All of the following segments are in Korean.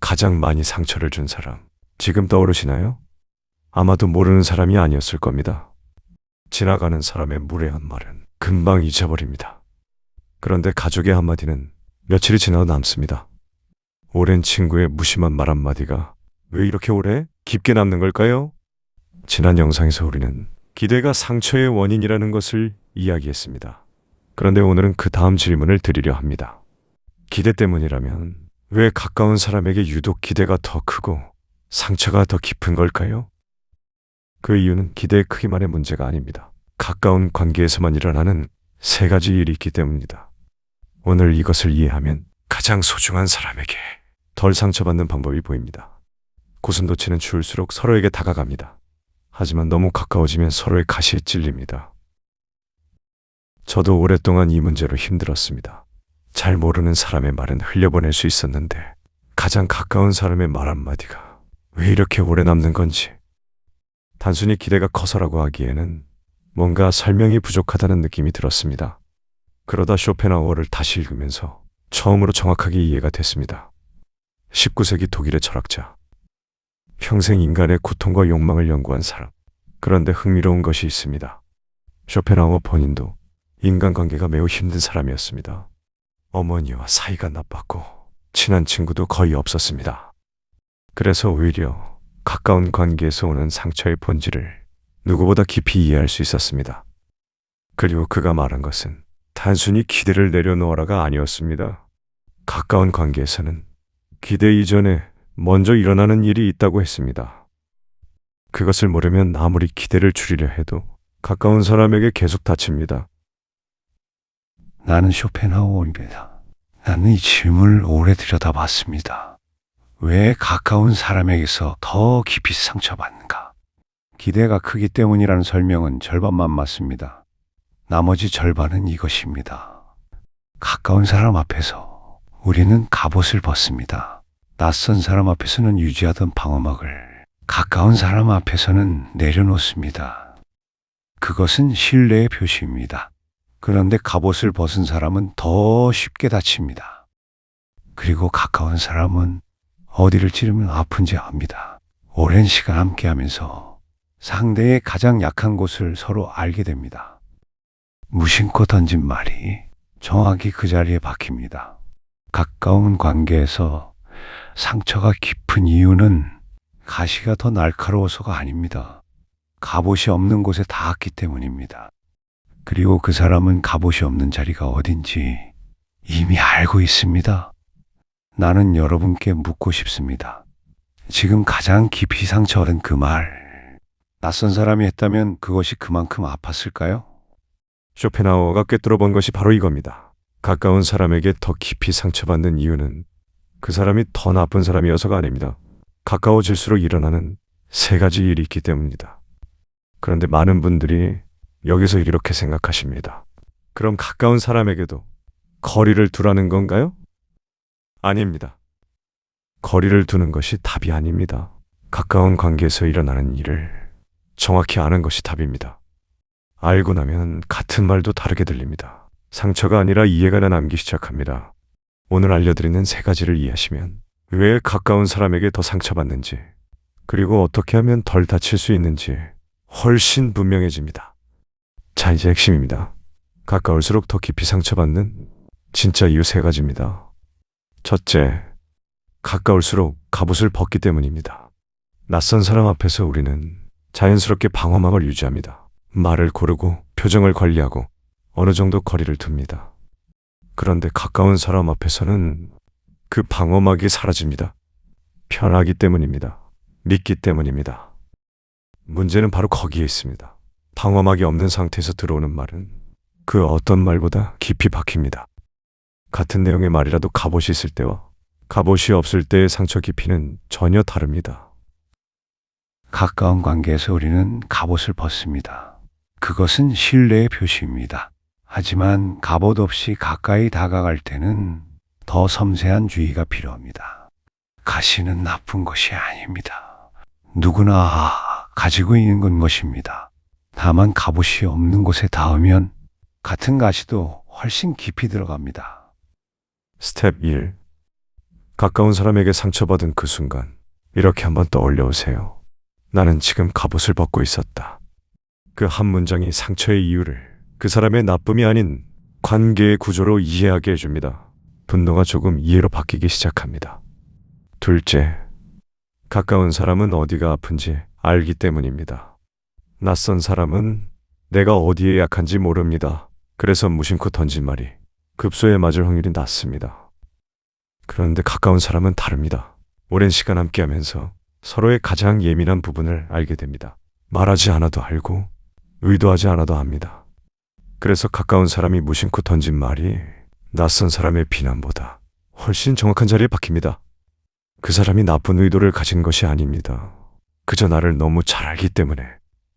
가장 많이 상처를 준 사람, 지금 떠오르시나요? 아마도 모르는 사람이 아니었을 겁니다. 지나가는 사람의 무례한 말은 금방 잊어버립니다. 그런데 가족의 한마디는 며칠이 지나도 남습니다. 오랜 친구의 무심한 말 한마디가 왜 이렇게 오래 깊게 남는 걸까요? 지난 영상에서 우리는 기대가 상처의 원인이라는 것을 이야기했습니다. 그런데 오늘은 그 다음 질문을 드리려 합니다. 기대 때문이라면 왜 가까운 사람에게 유독 기대가 더 크고 상처가 더 깊은 걸까요? 그 이유는 기대의 크기만의 문제가 아닙니다. 가까운 관계에서만 일어나는 세 가지 일이 있기 때문입니다. 오늘 이것을 이해하면 가장 소중한 사람에게 덜 상처받는 방법이 보입니다. 고슴도치는 추울수록 서로에게 다가갑니다. 하지만 너무 가까워지면 서로의 가시에 찔립니다. 저도 오랫동안 이 문제로 힘들었습니다. 잘 모르는 사람의 말은 흘려보낼 수 있었는데 가장 가까운 사람의 말 한마디가 왜 이렇게 오래 남는 건지, 단순히 기대가 커서라고 하기에는 뭔가 설명이 부족하다는 느낌이 들었습니다. 그러다 쇼펜하우어를 다시 읽으면서 처음으로 정확하게 이해가 됐습니다. 19세기 독일의 철학자, 평생 인간의 고통과 욕망을 연구한 사람. 그런데 흥미로운 것이 있습니다. 쇼펜하우어 본인도 인간관계가 매우 힘든 사람이었습니다. 어머니와 사이가 나빴고 친한 친구도 거의 없었습니다. 그래서 오히려 가까운 관계에서 오는 상처의 본질을 누구보다 깊이 이해할 수 있었습니다. 그리고 그가 말한 것은 단순히 기대를 내려놓아라가 아니었습니다. 가까운 관계에서는 기대 이전에 먼저 일어나는 일이 있다고 했습니다. 그것을 모르면 아무리 기대를 줄이려 해도 가까운 사람에게 계속 다칩니다. 나는 쇼펜하우어입니다. 나는 이 질문을 오래 들여다봤습니다. 왜 가까운 사람에게서 더 깊이 상처받는가? 기대가 크기 때문이라는 설명은 절반만 맞습니다. 나머지 절반은 이것입니다. 가까운 사람 앞에서 우리는 갑옷을 벗습니다. 낯선 사람 앞에서는 유지하던 방어막을 가까운 사람 앞에서는 내려놓습니다. 그것은 신뢰의 표시입니다. 그런데 갑옷을 벗은 사람은 더 쉽게 다칩니다. 그리고 가까운 사람은 어디를 찌르면 아픈지 압니다. 오랜 시간 함께하면서 상대의 가장 약한 곳을 서로 알게 됩니다. 무심코 던진 말이 정확히 그 자리에 박힙니다. 가까운 관계에서 상처가 깊은 이유는 가시가 더 날카로워서가 아닙니다. 갑옷이 없는 곳에 닿았기 때문입니다. 그리고 그 사람은 갑옷이 없는 자리가 어딘지 이미 알고 있습니다. 나는 여러분께 묻고 싶습니다. 지금 가장 깊이 상처받은 그 말, 낯선 사람이 했다면 그것이 그만큼 아팠을까요? 쇼펜하우어가 꿰뚫어 본 것이 바로 이겁니다. 가까운 사람에게 더 깊이 상처받는 이유는 그 사람이 더 나쁜 사람이어서가 아닙니다. 가까워질수록 일어나는 세 가지 일이 있기 때문입니다. 그런데 많은 분들이 여기서 이렇게 생각하십니다. 그럼 가까운 사람에게도 거리를 두라는 건가요? 아닙니다. 거리를 두는 것이 답이 아닙니다. 가까운 관계에서 일어나는 일을 정확히 아는 것이 답입니다. 알고 나면 같은 말도 다르게 들립니다. 상처가 아니라 이해가 남기 시작합니다. 오늘 알려드리는 세 가지를 이해하시면 왜 가까운 사람에게 더 상처받는지, 그리고 어떻게 하면 덜 다칠 수 있는지 훨씬 분명해집니다. 자, 이제 핵심입니다. 가까울수록 더 깊이 상처받는 진짜 이유 세 가지입니다. 첫째, 가까울수록 갑옷을 벗기 때문입니다. 낯선 사람 앞에서 우리는 자연스럽게 방어막을 유지합니다. 말을 고르고 표정을 관리하고 어느 정도 거리를 둡니다. 그런데 가까운 사람 앞에서는 그 방어막이 사라집니다. 편하기 때문입니다. 믿기 때문입니다. 문제는 바로 거기에 있습니다. 방어막이 없는 상태에서 들어오는 말은 그 어떤 말보다 깊이 박힙니다. 같은 내용의 말이라도 갑옷이 있을 때와 갑옷이 없을 때의 상처 깊이는 전혀 다릅니다. 가까운 관계에서 우리는 갑옷을 벗습니다. 그것은 신뢰의 표시입니다. 하지만 갑옷 없이 가까이 다가갈 때는 더 섬세한 주의가 필요합니다. 가시는 나쁜 것이 아닙니다. 누구나 가지고 있는 것입니다. 다만 갑옷이 없는 곳에 닿으면 같은 가시도 훨씬 깊이 들어갑니다. 스텝 1. 가까운 사람에게 상처받은 그 순간, 이렇게 한번 떠올려 보세요. 나는 지금 갑옷을 벗고 있었다. 그 한 문장이 상처의 이유를 그 사람의 나쁨이 아닌 관계의 구조로 이해하게 해줍니다. 분노가 조금 이해로 바뀌기 시작합니다. 둘째, 가까운 사람은 어디가 아픈지 알기 때문입니다. 낯선 사람은 내가 어디에 약한지 모릅니다. 그래서 무심코 던진 말이 급소에 맞을 확률이 낮습니다. 그런데 가까운 사람은 다릅니다. 오랜 시간 함께하면서 서로의 가장 예민한 부분을 알게 됩니다. 말하지 않아도 알고 의도하지 않아도 압니다. 그래서 가까운 사람이 무심코 던진 말이 낯선 사람의 비난보다 훨씬 정확한 자리에 박힙니다. 그 사람이 나쁜 의도를 가진 것이 아닙니다. 그저 나를 너무 잘 알기 때문에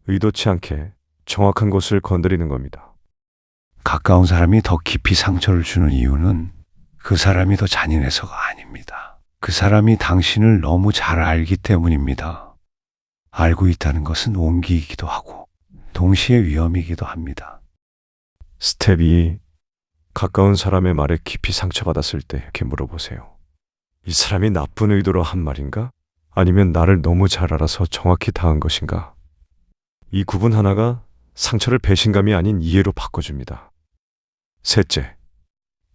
의도치 않게 정확한 곳을 건드리는 겁니다. 가까운 사람이 더 깊이 상처를 주는 이유는 그 사람이 더 잔인해서가 아닙니다. 그 사람이 당신을 너무 잘 알기 때문입니다. 알고 있다는 것은 온기이기도 하고 동시에 위험이기도 합니다. 스텝 2. 가까운 사람의 말에 깊이 상처받았을 때 이렇게 물어보세요. 이 사람이 나쁜 의도로 한 말인가? 아니면 나를 너무 잘 알아서 정확히 다한 것인가? 이 구분 하나가 상처를 배신감이 아닌 이해로 바꿔줍니다. 셋째,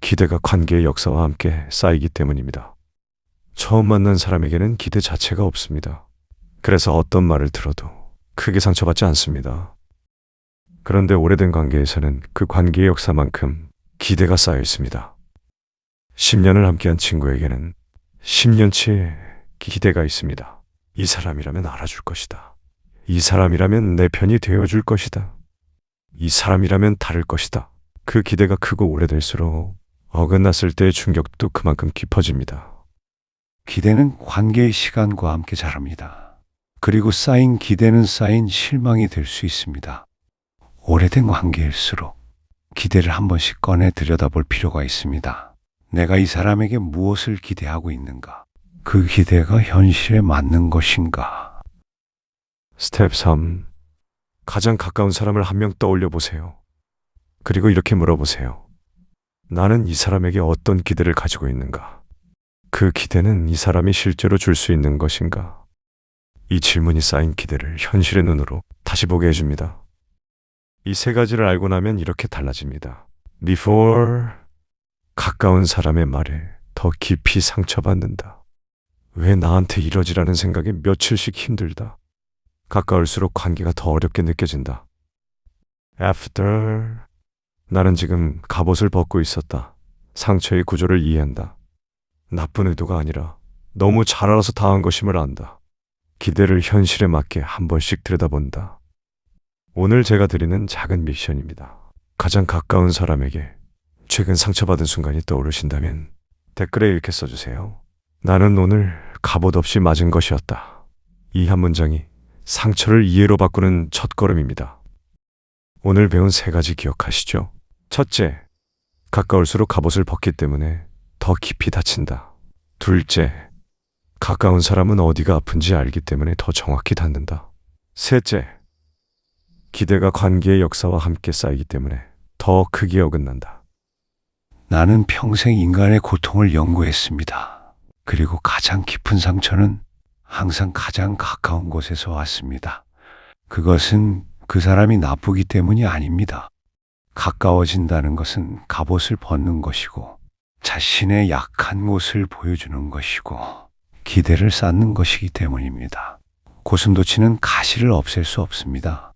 기대가 관계의 역사와 함께 쌓이기 때문입니다. 처음 만난 사람에게는 기대 자체가 없습니다. 그래서 어떤 말을 들어도 크게 상처받지 않습니다. 그런데 오래된 관계에서는 그 관계의 역사만큼 기대가 쌓여 있습니다. 10년을 함께한 친구에게는 10년치의 기대가 있습니다. 이 사람이라면 알아줄 것이다. 이 사람이라면 내 편이 되어줄 것이다. 이 사람이라면 다를 것이다. 그 기대가 크고 오래될수록 어긋났을 때의 충격도 그만큼 깊어집니다. 기대는 관계의 시간과 함께 자랍니다. 그리고 쌓인 기대는 쌓인 실망이 될 수 있습니다. 오래된 관계일수록 기대를 한 번씩 꺼내 들여다볼 필요가 있습니다. 내가 이 사람에게 무엇을 기대하고 있는가? 그 기대가 현실에 맞는 것인가? 스텝 3. 가장 가까운 사람을 한 명 떠올려 보세요. 그리고 이렇게 물어보세요. 나는 이 사람에게 어떤 기대를 가지고 있는가? 그 기대는 이 사람이 실제로 줄 수 있는 것인가? 이 질문이 쌓인 기대를 현실의 눈으로 다시 보게 해줍니다. 이 세 가지를 알고 나면 이렇게 달라집니다. Before, 가까운 사람의 말에 더 깊이 상처받는다. 왜 나한테 이러지라는 생각에 며칠씩 힘들다. 가까울수록 관계가 더 어렵게 느껴진다. After, 나는 지금 갑옷을 벗고 있었다. 상처의 구조를 이해한다. 나쁜 의도가 아니라 너무 잘 알아서 당한 것임을 안다. 기대를 현실에 맞게 한 번씩 들여다본다. 오늘 제가 드리는 작은 미션입니다. 가장 가까운 사람에게 최근 상처받은 순간이 떠오르신다면 댓글에 이렇게 써주세요. 나는 오늘 갑옷 없이 맞은 것이었다. 이 한 문장이 상처를 이해로 바꾸는 첫걸음입니다. 오늘 배운 세 가지 기억하시죠? 첫째, 가까울수록 갑옷을 벗기 때문에 더 깊이 다친다. 둘째, 가까운 사람은 어디가 아픈지 알기 때문에 더 정확히 닿는다. 셋째, 기대가 관계의 역사와 함께 쌓이기 때문에 더 크게 어긋난다. 나는 평생 인간의 고통을 연구했습니다. 그리고 가장 깊은 상처는 항상 가장 가까운 곳에서 왔습니다. 그것은 그 사람이 나쁘기 때문이 아닙니다. 가까워진다는 것은 갑옷을 벗는 것이고 자신의 약한 곳을 보여주는 것이고 기대를 쌓는 것이기 때문입니다. 고슴도치는 가시를 없앨 수 없습니다.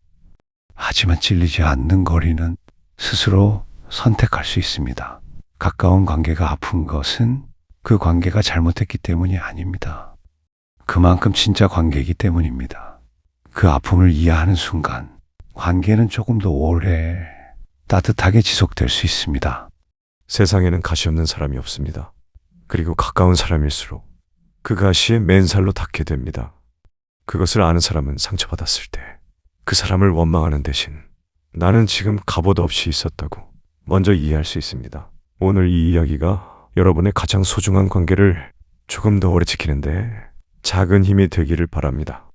하지만 찔리지 않는 거리는 스스로 선택할 수 있습니다. 가까운 관계가 아픈 것은 그 관계가 잘못했기 때문이 아닙니다. 그만큼 진짜 관계이기 때문입니다. 그 아픔을 이해하는 순간 관계는 조금 더 오래 따뜻하게 지속될 수 있습니다. 세상에는 가시 없는 사람이 없습니다. 그리고 가까운 사람일수록 그 가시에 맨살로 닿게 됩니다. 그것을 아는 사람은 상처받았을 때 그 사람을 원망하는 대신 나는 지금 갑옷 없이 있었다고 먼저 이해할 수 있습니다. 오늘 이 이야기가 여러분의 가장 소중한 관계를 조금 더 오래 지키는데 작은 힘이 되기를 바랍니다.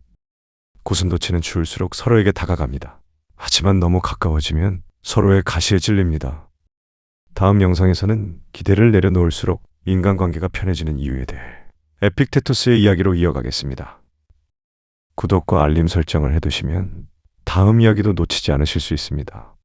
고슴도치는 추울수록 서로에게 다가갑니다. 하지만 너무 가까워지면 서로의 가시에 찔립니다. 다음 영상에서는 기대를 내려놓을수록 인간관계가 편해지는 이유에 대해 에픽테토스의 이야기로 이어가겠습니다. 구독과 알림 설정을 해두시면 다음 이야기도 놓치지 않으실 수 있습니다.